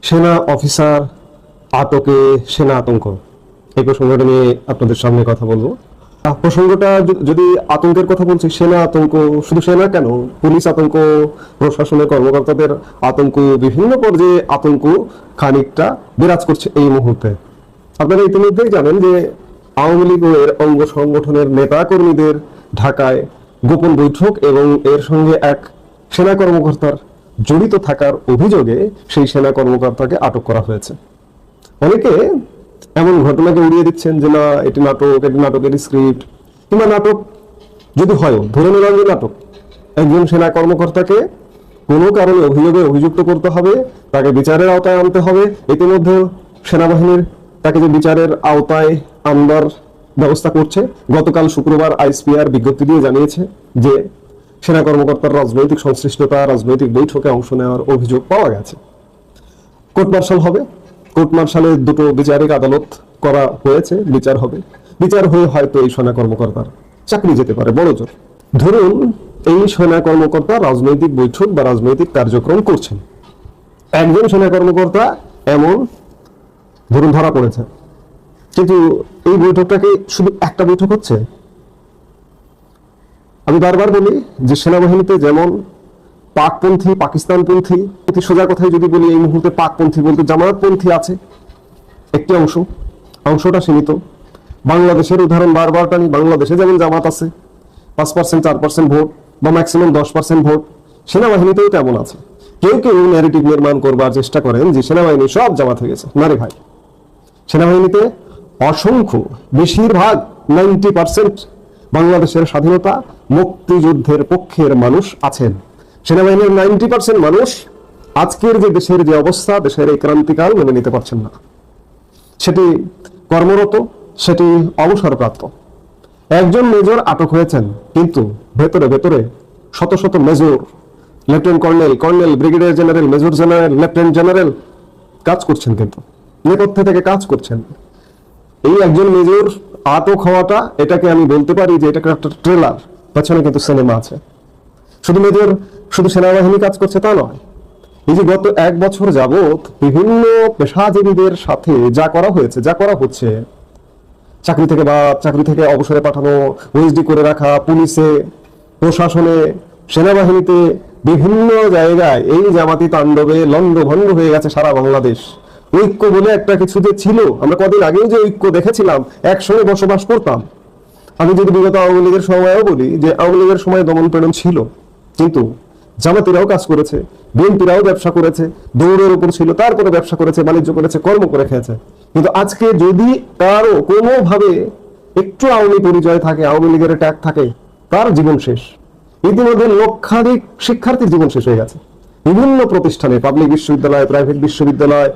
সেনা অফিসার আটকে সেনা আতঙ্ক, এই প্রসঙ্গটা নিয়ে আপনাদের সামনে কথা বলবো। প্রসঙ্গটা যদি আতঙ্কের কথা বলছি, সেনা আতঙ্ক, শুধু সেনা কেন, পুলিশ আতঙ্ক, প্রশাসনের কর্মকর্তাদের আতঙ্ক, বিভিন্ন পর্যায়ে আতঙ্ক খানিকটা বিরাজ করছে এই মুহূর্তে। আপনারা ইতিমধ্যেই জানেন যে আওয়ামী লীগের অঙ্গ সংগঠনের নেতা কর্মীদের ঢাকায় গোপন বৈঠক এবং এর সঙ্গে এক সেনা কর্মকর্তার জড়িত থাকার অভিযোগে সেই সেনা কর্মকর্তাকে আটক করা হয়েছে। অনেকে এমন ঘটনাকে উড়িয়ে দিচ্ছেন যে না, এটি নাটক, এটি নাটকের স্ক্রিপ্ট, কিংবা নাটক যদি হয়, ধরে নিলাম যে নাটক, একজন সেনা কর্মকর্তাকে কোনো কারণে অভিযোগে অভিযুক্ত করতে হবে, তাকে বিচারের আওতায় আনতে হবে। ইতিমধ্যে সেনাবাহিনীর তাকে যে বিচারের আওতায় আনবার ব্যবস্থা করছে। গতকাল শুক্রবার আইএসপিআর বিজ্ঞপ্তি দিয়ে জানিয়েছে যে সেনা কর্মকর্তার রাজনৈতিক সংশ্লিষ্টতা, রাজনৈতিক বৈঠকে অংশ নেওয়ার অভিযোগ পাওয়া গেছে। কোর্ট মার্শাল হবে, কোর্ট মার্শালে দুটো বিচারিক আদালত করা হয়েছে, বিচার হবে, বিচার হয়ে হয়তো এই সেনা কর্মকর্তার চাকরি যেতে পারে বড় জোর। ধরুন এই সেনা কর্মকর্তা রাজনৈতিক বৈঠক বা রাজনৈতিক কার্যক্রম করছেন, একজন সেনা কর্মকর্তা এমন ধরুন ধরা পড়েছে, কিন্তু এই বৈঠকটাকে শুধু একটা বৈঠক হচ্ছে। আমি বারবার বলি যে সেনাবাহিনীতে যেমন পাকপন্থী, পাকিস্তানপন্থী, অতি সোজা কথায় যদি বলি এই মুহূর্তে পাকপন্থী বলতে জামায়াতপন্থী আছে একটি অংশটা সীমিত। বাংলাদেশের উদাহরণ বারবার টানি, বাংলাদেশে যেমন জামাত আছে 5%, 4% ভোট বা ম্যাক্সিমাম 10% ভোট, সেনাবাহিনীতেও তেমন আছে। কেউ কেউ ন্যারেটিভ নির্মাণ করবার চেষ্টা করেন যে সেনাবাহিনী সব জামাত হয়ে গেছে। না রে ভাই, সেনাবাহিনীতে অসংখ্য, বেশিরভাগ 90% বাংলাদেশের স্বাধীনতা মুক্তিযুদ্ধের পক্ষের মানুষ আছেন। সেনাবাহিনীর 90% মানুষ আজকের যে দেশের যে অবস্থা, দেশের এই ক্রান্তিকাল মেনে নিতে পারছেন না। সেটি কর্মরত, সেটি অবসরপ্রাপ্ত। একজন মেজর আটক হয়েছেন, কিন্তু ভেতরে ভেতরে শত শত major, lieutenant colonel, brigadier general, major general, lieutenant general কাজ করছেন, কিন্তু নেপথ্যে থেকে কাজ করছেন। এই একজন মেজর আটক হওয়াটা, এটাকে আমি বলতে পারি যে এটা একটা ট্রেলার, পেছনে কিন্তু সিনেমা আছে। শুধু সেনাবাহিনী কাজ করছে তা নয়। এই যে গত 1 বছর যাবৎ বিভিন্ন পেশাজীবীদের সাথে যা করা হয়েছে, যা করা হচ্ছে, চাকরি থেকে অবসরে পাঠানো, ওএসডি করে রাখা, পুলিশে, প্রশাসনে, সেনাবাহিনীতে, বিভিন্ন জায়গায় এই জামাতি তাণ্ডবে লন্ডভন্ড হয়ে গেছে সারা বাংলাদেশ। ঐক্য বলে একটা কিছু যে ছিল, আমরা কদিন আগেও যে ঐক্য দেখেছিলাম, একসঙ্গে বসবাস করতাম। আমি যদি বিগত আওয়ামী লীগের সময়ও বলি যে আওয়ামী লীগের সময় দমন পীড়ন ছিল, কিন্তু জামাতিরাও কাজ করেছে, বিএনপিরাও ব্যবসা করেছে, দৌড়ের উপর ছিল, তারপরে ব্যবসা করেছে, বাণিজ্য করেছে, কর্ম করে খেয়েছে। কিন্তু আজকে যদি কারো কোনোভাবে একটু আওয়ামী পরিচয় থাকে, আওয়ামী লীগের ট্যাগ থাকে, তার জীবন শেষ। ইতিমধ্যে লক্ষাধিক শিক্ষার্থীর জীবন শেষ হয়ে গেছে। বিভিন্ন প্রতিষ্ঠানে, পাবলিক বিশ্ববিদ্যালয়, প্রাইভেট বিশ্ববিদ্যালয়,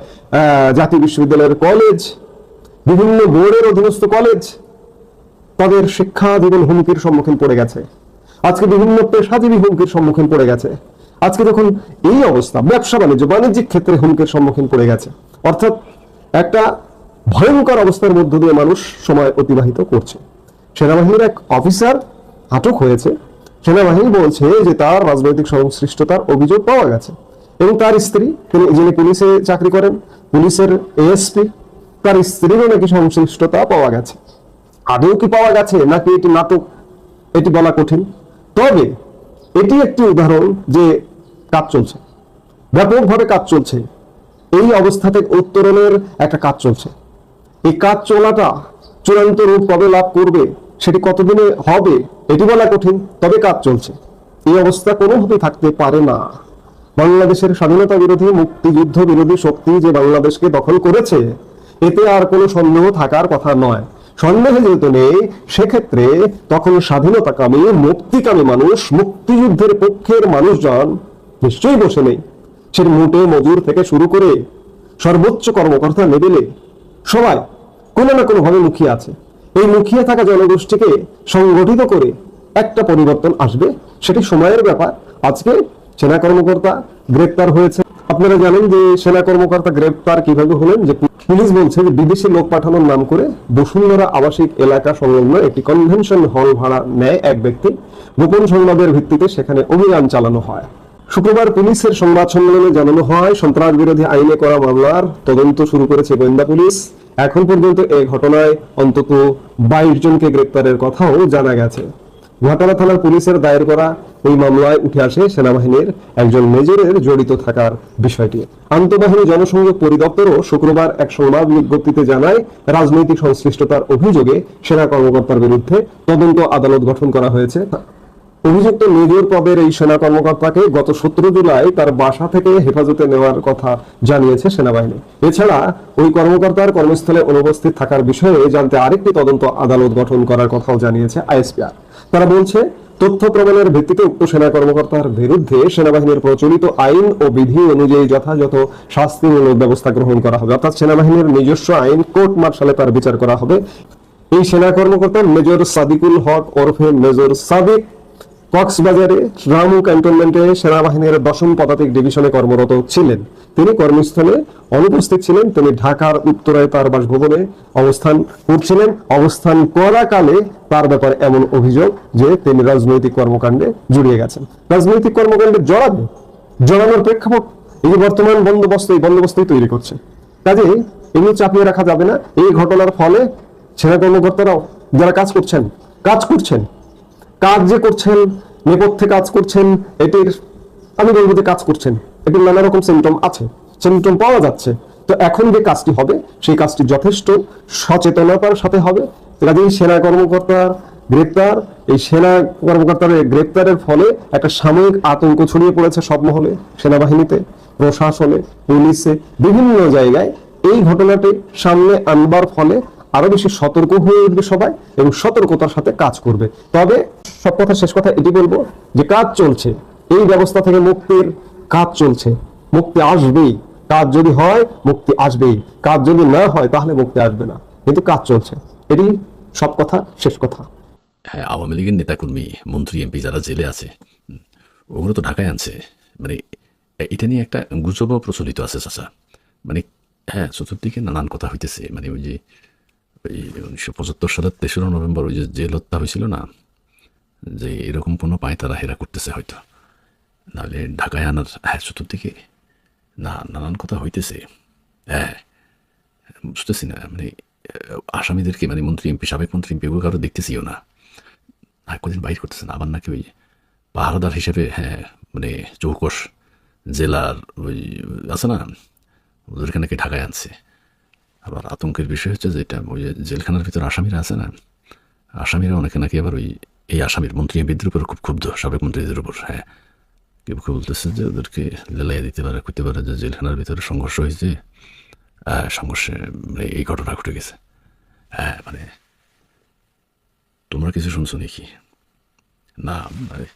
জাতীয় বিশ্ববিদ্যালয়ের কলেজ, বিভিন্ন বোর্ডের অধীনস্থ কলেজ, তাদের শিক্ষা জীবন হুমকির সম্মুখীন পড়ে গেছে। আজকে বিভিন্ন পেশাজীবী হুমকির সম্মুখীন পড়ে গেছে। আজকে যখন এই অবস্থা, ব্যবসা বাণিজ্যিক ক্ষেত্রে হুমকির সম্মুখীন পড়ে গেছে, অর্থাৎ একটা ভয়ঙ্কর অবস্থার মধ্য দিয়ে মানুষ সময় অতিবাহিত করছে। সেনাবাহিনীর এক অফিসার আটক হয়েছে। সেনাবাহিনী বলছে যে তার রাজনৈতিক সংশ্লিষ্টতার অভিযোগ পাওয়া গেছে, এবং তার স্ত্রী, যিনি পুলিশে চাকরি করেন, পুলিশের এএসপি, তার স্ত্রীরও নাকি সংশ্লিষ্টতা পাওয়া গেছে। আদৌ কি পাওয়া গেছে নাকি এটি নাটক, এটি বলা কঠিন। তবে এটি একটি উদাহরণ যে কাজ চলছে, ব্যাপকভাবে কাজ চলছে, এই অবস্থা থেকে উত্তরণের একটা কাজ চলছে। এই কাজ চলাটা চূড়ান্ত রূপ কবে লাভ করবে, সেটি কতদিনে হবে, এটি বলা কঠিন। তবে কাজ চলছে। এই অবস্থা কোনোভাবেই থাকতে পারে না। বাংলাদেশের স্বাধীনতা বিরোধী, মুক্তিযুদ্ধ বিরোধী শক্তি যে বাংলাদেশকে দখল করেছে, এতে আর কোনো সন্দেহ থাকার কথা নয়। সন্দেহ যেহেতু নেই, সেক্ষেত্রে তখন স্বাধীনতাকামী, মুক্তিকামী মানুষ, মুক্তিযুদ্ধের পক্ষের মানুষজন নিশ্চয়ই বসে নেই। সে মোটে মজুর থেকে শুরু করে সর্বোচ্চ কর্মকর্তা লেভেলে সবাই কোনো না কোনো ভাবে মুখিয়ে আছে। এই মুখিয়ে থাকা জনগোষ্ঠীকে সংগঠিত করে একটা পরিবর্তন আসবে, সেটি সময়ের ব্যাপার। আজকে সেনা কর্মকর্তা গ্রেপ্তার হয়েছে। আপনারা জানেন যে সেনা কর্মকর্তা গ্রেপ্তার কিভাবে হলেন, যে পুলিশ বলছে যে বিদেশি লোক পাঠানোর নাম করে বসুন্ধরা আবাসিক এলাকা সংলগ্ন একটি কনভেনশন হল ভাড়া নেয় এক ব্যক্তি। গোপন সংবাদের ভিত্তিতে সেখানে অভিযান চালানো হয়। শুক্রবার পুলিশের সংবাদ সম্মেলনে জানানো হয়, সন্ত্রাস বিরোধী আইনে করা মামলার তদন্ত শুরু করেছে গোয়েন্দা পুলিশ। এখন পর্যন্ত এই ঘটনায় অন্তত 22 জনকে গ্রেপ্তারের কথাও জানা গেছে। ঘাটালা থানার পুলিশের দায়ের করা ওই মামলায় উঠে আসে সেনাবাহিনীর একজন মেজরের জড়িত থাকার বিষয়টি। আন্তঃবাহিনী জনসংযোগ পরিদপ্তরও শুক্রবার এক সংবাদ বিজ্ঞপ্তিতে জানায়, রাজনৈতিক সংশ্লিষ্টতার অভিযোগে সেনা কর্মকর্তার বিরুদ্ধে তদন্ত আদালত গঠন করা হয়েছে। অভিযুক্ত মেজর পদের এই সেনা কর্মকর্তাকে গত 17 জুলাই তার বাসা থেকে হেফাজতে নেওয়ার কথা জানিয়েছে সেনাবাহিনী। এছাড়া ওই কর্মকর্তার কর্মস্থলে অনুপস্থিত থাকার বিষয়ে জানতে আরেকটি তদন্ত আদালত গঠন করার কথাও জানিয়েছে আইএসপিআর। তারা বলছে, তথ্য প্রমাণের ভিত্তিতে উক্ত সেনা কর্মকর্তার বিরুদ্ধে সেনাবাহিনীর প্রচলিত আইন ও বিধি অনুযায়ী যথাযথ শাস্তিমূলক ব্যবস্থা গ্রহণ করা হবে। অর্থাৎ সেনাবাহিনীর নিজস্ব আইন, কোর্ট মার্শালে তার বিচার করা হবে। এই সেনা কর্মকর্তা মেজর সাদিকুল হক ওরফে মেজর সাদিক কক্সবাজারে রামু ক্যান্টনমেন্টে সেনাবাহিনীর 10ম পদাতিক ডিভিশনে কর্মরত ছিলেন। তিনি কর্মস্থলে অনুপস্থিত ছিলেন। তিনি ঢাকার উত্তরায় তার বাসভবনে অবস্থান করছিলেন। অবস্থান করাকালে তার ব্যাপারে এমন অভিযোগ যে তিনি রাজনৈতিক কর্মকাণ্ডে জড়িয়ে গেছেন। রাজনৈতিক কর্মকাণ্ডে জড়ানোর প্রেক্ষাপট এই যে বর্তমান বন্দোবস্ত, এই বন্দোবস্তই তৈরি করছে। কাজে এগুলো চাপিয়ে রাখা যাবে না। এই ঘটনার ফলে সেনা কর্মকর্তারাও যারা কাজ করছেন কাজ যে করছেন, নেপথ্যে কাজ করছেন, এটির আমি বলবো যে কাজ করছেন, এটির নানা রকম সিমটম আছে, সিমটম পাওয়া যাচ্ছে। তো এখন যে কাজটি হবে সেই কাজটি যথেষ্ট সচেতনতার সাথে হবে। কাজেই সেনা কর্মকর্তার গ্রেপ্তার, এই সেনা কর্মকর্তার গ্রেপ্তারের ফলে একটা সাময়িক আতঙ্ক ছড়িয়ে পড়েছে সব মহলে, সেনাবাহিনীতে, প্রশাসনে, পুলিশে, বিভিন্ন জায়গায়। এই ঘটনাটি সামনে আনবার ফলে আরো বেশি সতর্ক হয়ে উঠবে সবাই এবং সতর্কতার সাথে কাজ করবে। তবে সব কথা শেষ কথা এটি বলবো যে কাজ চলছে, এই ব্যবস্থা থেকে মুক্তির কাজ চলছে। মুক্তি আসবেই, কাজ যদি হয় মুক্তি আসবেই, কাজ যদি না হয় তাহলে মুক্তি আসবে না, কিন্তু কাজ চলছে। এটি সব কথা শেষ কথা। হ্যাঁ, আওয়ামী লীগের নেতাকর্মী, মন্ত্রী, এমপি যারা জেলে আছে ওগুলো তো ঢাকায় আনছে। মানে এটা নিয়ে একটা গুজবও প্রচলিত আছে চাচা। মানে হ্যাঁ, চতুর্দিকে নানান কথা হইতেছে। মানে ওই যে ওই 1975 সালের 3রা নভেম্বর ওই যে জেল হত্যা হয়েছিল না, যে এরকম কোনো পায়তারা হেরা করতেছে হয়তো, নাহলে ঢাকায় আনার। হ্যাঁ, চতুর্দিকে নানান কথা হইতেছে। হ্যাঁ, বুঝতেছি না মানে আসামিদেরকে, মানে মন্ত্রী, এমপি, সাবেক মন্ত্রী, এমপি এগুলো কারো দেখতেছিও না, কদিন বাইর করতেছে না। আবার নাকি ওই পাহারাদার হিসেবে, হ্যাঁ মানে চৌকস জেলার ওই আছে না, ওদেরকে নাকি ঢাকায় আনছে। আবার আতঙ্কের বিষয় হচ্ছে যেটা ওই জেলখানার ভিতরে আসামিরা আছে না, আসামিরা অনেকে নাকি আবার ওই এই আসামির মন্ত্রী এমপিদের উপর খুব ক্ষুব্ধ, সাবেক মন্ত্রীদের উপর। হ্যাঁ, কেউ কেউ বলতেছে যে ওদেরকে লেলাইয়া দিতে পারে, করতে পারে, যে জেলখানার ভিতরে সংঘর্ষ হয়েছে, সংঘর্ষে মানে এই ঘটনা ঘটে গেছে। হ্যাঁ, মানে তোমরা কিছু শুনছো নাকি? না, মানে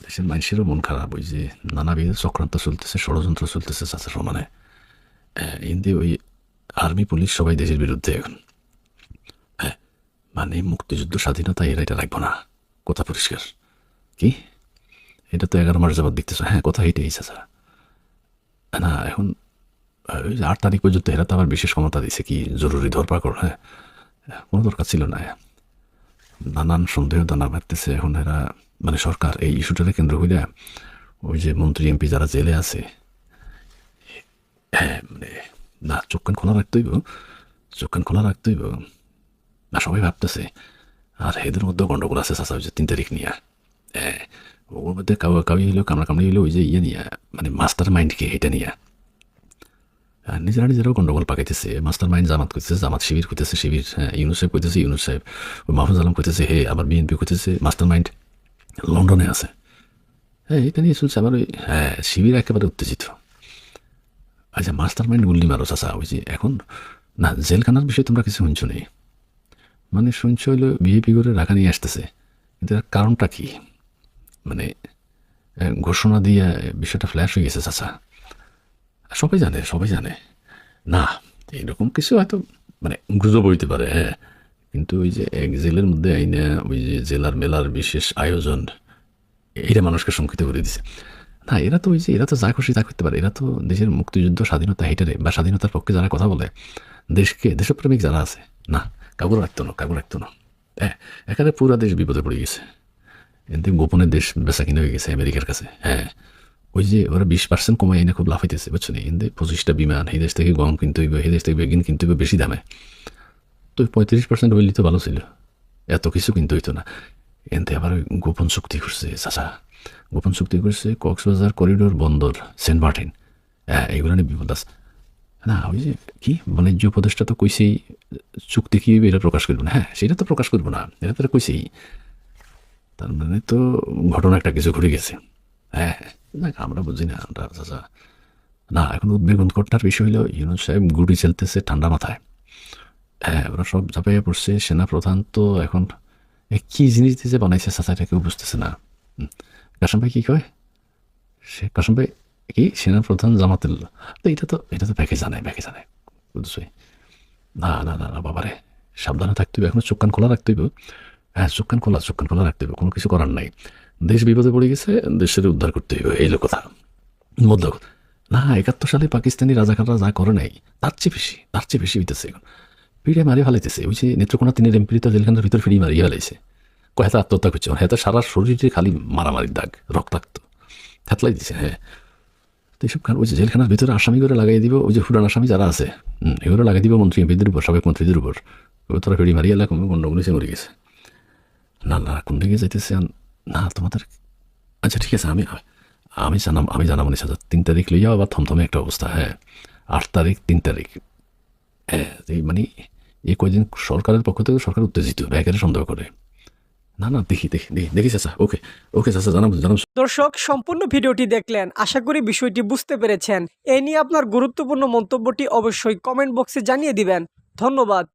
দেশের মানুষেরও মন খারাপ। ওই যে নানাবিধ চক্রান্ত চলতেছে, ষড়যন্ত্র চলতেছে চাচা সমানে। হিন্দি ওই আর্মি, পুলিশ সবাই দেশের বিরুদ্ধে এখন। হ্যাঁ, মানে মুক্তিযুদ্ধ, স্বাধীনতা এরা এটা রাখবো না, কথা পরিষ্কার। কি এটা তো 11 মাস যাবার দেখতেছ। হ্যাঁ, কথা এটাই চাচা। না এখন ওই যে 8 তারিখ পর্যন্ত এরা তো আবার বিশেষ ক্ষমতা দিছে, কি জরুরি ধরপাকড়। হ্যাঁ, কোনো দরকার ছিল না। নানান সন্দেহ দানা মারতেছে এখন এরা, মানে সরকার এই ইস্যুটাকে কেন্দ্র করে। ওই যে মন্ত্রী, এমপি যারা জেলে আছে, হ্যাঁ মানে না, চোখ কান খোলা রাখতেইব না, সবাই ভাবতেছে। আর এদের মধ্যেও গন্ডগোল আছে চাচা, ওই যে 3 তারিখ নিয়ে। হ্যাঁ, ওর মধ্যে কাউই হইলেও কামড়াকামড়ি হইলেও ওই যে ইয়ে নিয়ে, মানে মাস্টার মাইন্ডকে এটা নিয়ে নিজেরাও গন্ডগোল পাকাইতেছে। মাস্টার মাইন্ড জামাত করতেছে, জামাত শিবির করতেছে, শিবির। হ্যাঁ, ইউনুস সাহেব করতেছে, ইউনুস সাহেব। মাহফুজ আলম করতেছে, হে আবার বিএনপি করতেছে। মাস্টার মাইন্ড লন্ডনে আছে। হ্যাঁ, এটা নিয়ে শুনছে আমার ওই, হ্যাঁ শিবির একেবারে উত্তেজিত। আচ্ছা, মাস্টার মাইন্ড গুল্লি মারো চাচা। ওই যে এখন না, জেলখানার বিষয়ে তোমরা কিছু শুনছো নেই, মানে শুনছো হইলো বিএপি করে রাখা নিয়ে আসতেছে, কিন্তু এর কারণটা কি? মানে ঘোষণা দিয়ে বিষয়টা ফ্ল্যাশ হয়ে গেছে চাচা। সবাই জানে না, এরকম কিছু হয়তো মানে গুজব হইতে পারে। হ্যাঁ, কিন্তু ওই যে এক জেলের মধ্যে আইনা ওই যে জেলার মেলার বিশেষ আয়োজন, এটা মানুষকে শঙ্কিত করে দিছে। না, এরা তো ওই যে এরা তো যা খুশি তা করতে পারে। এরা তো দেশের মুক্তিযুদ্ধ, স্বাধীনতা হেটারে বা স্বাধীনতার পক্ষে যারা কথা বলে, দেশপ্রেমিক যারা আছে, না কাউকে রাখতো না। হ্যাঁ, এখানে পুরা দেশ বিপদে পড়ে গেছে। এতে গোপনে দেশ বেচা কিনে হয়ে গেছে আমেরিকার কাছে। হ্যাঁ, ওই যে ওরা 20% কমাই এনে খুব লাফাইতেছে, বুঝছো না? এনে 25টা বিমান, এই দেশ থেকে গম কিনতে হইবে, এই দেশ থেকে বেগিন কিনতে হইবে বেশি দামে। তো 35% হইলে তো ভালো ছিল, এত কিছু কিনতে হইতো না। এনতে আবার ওই গোপন চুক্তি করছে চাচা, গোপন চুক্তি করছে কক্সবাজার করিডোর বন্দর, সেন্ট মার্টিন, হ্যাঁ এইগুলো নিয়ে বিপদ আছে না। ওই যে কি বাণিজ্য উপদেষ্টা তো কইছেই চুক্তি কি হইবে এটা প্রকাশ করবো না, হ্যাঁ সেটা তো প্রকাশ করবো না, এটা তো কইছেই। তার মানে তো ঘটনা একটা কিছু ঘটে গেছে। হ্যাঁ দেখ আমরা বুঝি না আমরা চাচা। না এখন উদ্বেগকরটার বিষয় হলো ইউনুস সাহেব গুটি চলতেছে ঠান্ডা মাথায়। হ্যাঁ ওরা সব ঝাঁপাইয়া পড়ছে, সেনা প্রধান তো এখন কি জিনিস দিয়ে যে বানাইছে চাচা এটা কেউ বুঝতেছে না। কাসম ভাই কি কয়, সে কাসম ভাই কি সেনা প্রধান জামাতুল, তো এটা তো ব্যাকে জানায়, ব্যাকে জানায়, বুঝছই। না না না না বাবারে, সাবধানে থাকতে হবে, এখনো চোখ কান খোলা রাখতে হবে। হ্যাঁ চোখ কান খোলা রাখতে হবে, কোনো কিছু করার নাই। দেশ বিপদে পড়ে গেছে, দেশের উদ্ধার করতে হবে, এই কথা মধ্য কথা। না 71 সালে পাকিস্তানি রাজাকাররা যা করে নাই তার চেয়ে বেশি হইতেছে এখন। পিড়ে মারিয়ে ফেলাইতেছে, ওই যে নেত্রকোনা 3 এমপি তো জেলখানার ভিতর ফিরিয়ে মারিয়ে ফেলাইছে। কয়েকটা আত্মহত্যা করছে, হ্যাঁ তো সারা শরীরে খালি মারামারির দাগ, রক্তাক্ত থেতলাই দিছে। হ্যাঁ তো এইসব ওই যে জেলখানার ভিতরে আসামি করে লাগাই দিব, ওই যে ফুরান আসামি যারা আছে এগুলো লাগাই দিব মন্ত্রী এমপিদের উপর, সাবেক মন্ত্রীদের উপর। ওই তোরা ফিরি মারিয়ে এলাকা গন্ডগোল মরে গেছে। না না কোন দিকে যাইতেছে না তোমাদের। আচ্ছা ঠিক আছে, আমি জানাবো নিশা 3 তারিখ লইয়া আবার থমথমে একটা অবস্থা। হ্যাঁ 8 তারিখ 3 তারিখ, হ্যাঁ এই মানে এই কয়দিন সরকারের পক্ষ থেকে সরকার উত্তেজিত, ব্যাগের সন্দেহ করে। না না দেখি চাচা, ওকে চাচা জানাবো। দর্শক সম্পূর্ণ ভিডিওটি দেখলেন, আশা করি বিষয়টি বুঝতে পেরেছেন। এ নিয়ে আপনার গুরুত্বপূর্ণ মন্তব্যটি অবশ্যই কমেন্ট বক্সে জানিয়ে দিবেন। ধন্যবাদ।